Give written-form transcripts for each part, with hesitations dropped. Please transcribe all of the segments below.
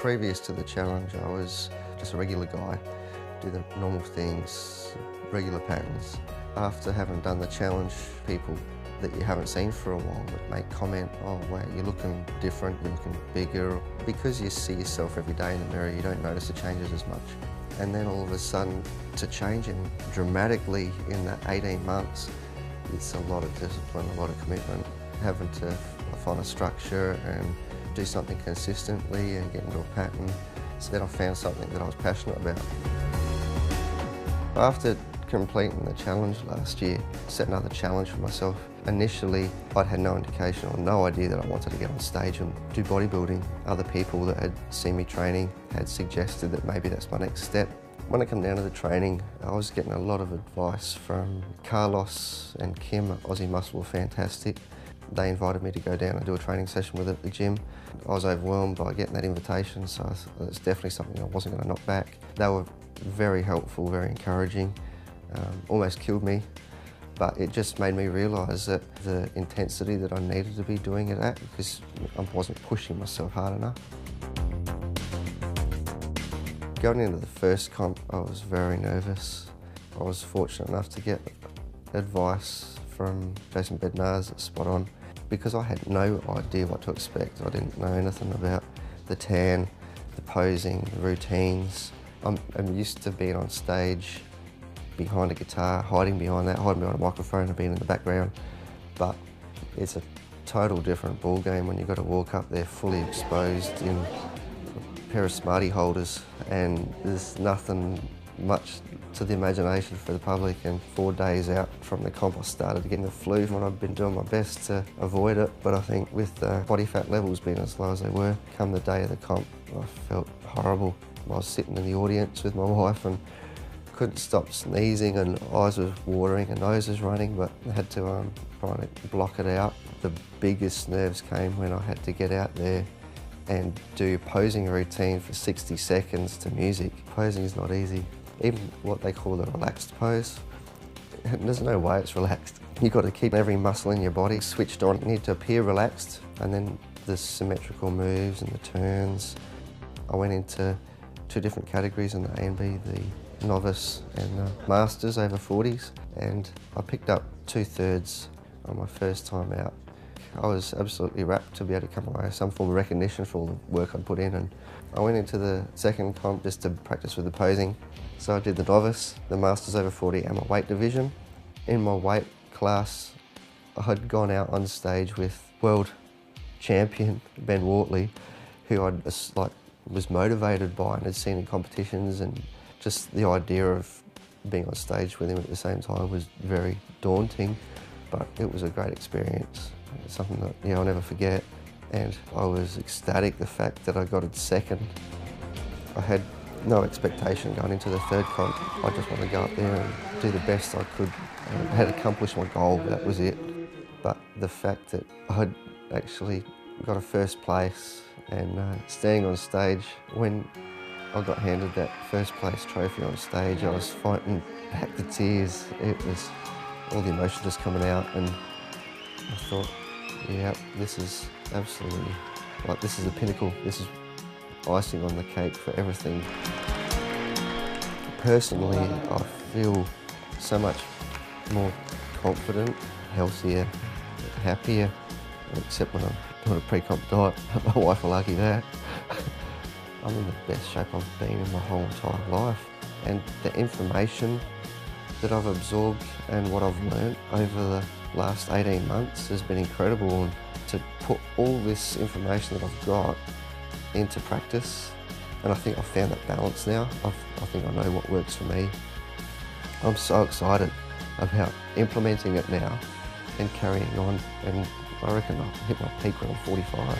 Previous to the challenge, I was just a regular guy, do the normal things, regular patterns. After having done the challenge, people that you haven't seen for a while would make comment, oh wow, you're looking different, you're looking bigger. Because you see yourself every day in the mirror, you don't notice the changes as much. And then all of a sudden, to changing dramatically in that 18 months, it's a lot of discipline, a lot of commitment. Having to find a structure and do something consistently and get into a pattern. So then I found something that I was passionate about. After completing the challenge last year, set another challenge for myself. Initially, I'd had no indication or no idea that I wanted to get on stage and do bodybuilding. Other people that had seen me training had suggested that maybe that's my next step. When it came down to the training, I was getting a lot of advice from Carlos and Kim at Aussie Muscle were fantastic. They invited me to go down and do a training session with them at the gym. I was overwhelmed by getting that invitation, so it's definitely something I wasn't going to knock back. They were very helpful, very encouraging, almost killed me, but it just made me realise that the intensity that I needed to be doing it at, because I wasn't pushing myself hard enough. Going into the first comp, I was very nervous. I was fortunate enough to get advice from Jason Bednarz at Spot On. Because I had no idea what to expect, I didn't know anything about the tan, the posing, the routines. I'm used to being on stage, behind a guitar, hiding behind a microphone and being in the background, but it's a total different ball game when you've got to walk up there fully exposed in a pair of Smartie holders, and there's nothing much to the imagination for the public. And 4 days out from the comp I started getting the flu, and I've been doing my best to avoid it, but I think with the body fat levels being as low as they were, come the day of the comp I felt horrible. I was sitting in the audience with my wife and couldn't stop sneezing, and eyes was watering and nose was running, but I had to try to block it out. The biggest nerves came when I had to get out there and do posing routine for 60 seconds to music. Posing is not easy. Even what they call the relaxed pose, there's no way it's relaxed. You've got to keep every muscle in your body switched on. You need to appear relaxed, and then the symmetrical moves and the turns. I went into 2 different categories in the A and B, the novice and the masters over 40s, and I picked up 2/3 on my first time out. I was absolutely rapt to be able to come away with some form of recognition for all the work I'd put in, and I went into the second comp just to practice with the posing. So I did the novice, the masters over 40 and my weight division. In my weight class, I had gone out on stage with world champion Ben Wortley, who I was motivated by and had seen in competitions, and just the idea of being on stage with him at the same time was very daunting, but it was a great experience. It's something that I'll never forget, and I was ecstatic the fact that I got it second. I had no expectation going into the third comp. I just wanted to go up there and do the best I could. I had accomplished my goal, that was it. But the fact that I had actually got a first place and standing on stage, when I got handed that first place trophy on stage, I was fighting back the tears. It was all the emotion just coming out, and I thought, yeah, this is absolutely, this is the pinnacle. This is icing on the cake for everything. Personally, I feel so much more confident, healthier, happier, except when I'm doing a pre-comp diet. My wife will argue that. I'm in the best shape I've been in my whole entire life, and the information that I've absorbed and what I've learned over the last 18 months has been incredible. And to put all this information that I've got into practice, and I think I've found that balance now. I think I know what works for me. I'm so excited about implementing it now and carrying on, and I reckon I'll hit my peak when I'm 45.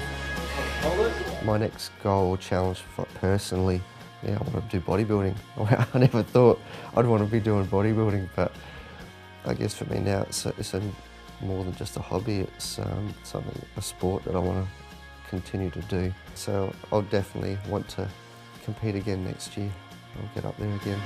My next goal or challenge personally, I want to do bodybuilding. I never thought I'd want to be doing bodybuilding, but I guess for me now it's more than just a hobby. It's a sport that I want to continue to do. So I'll definitely want to compete again next year. I'll get up there again.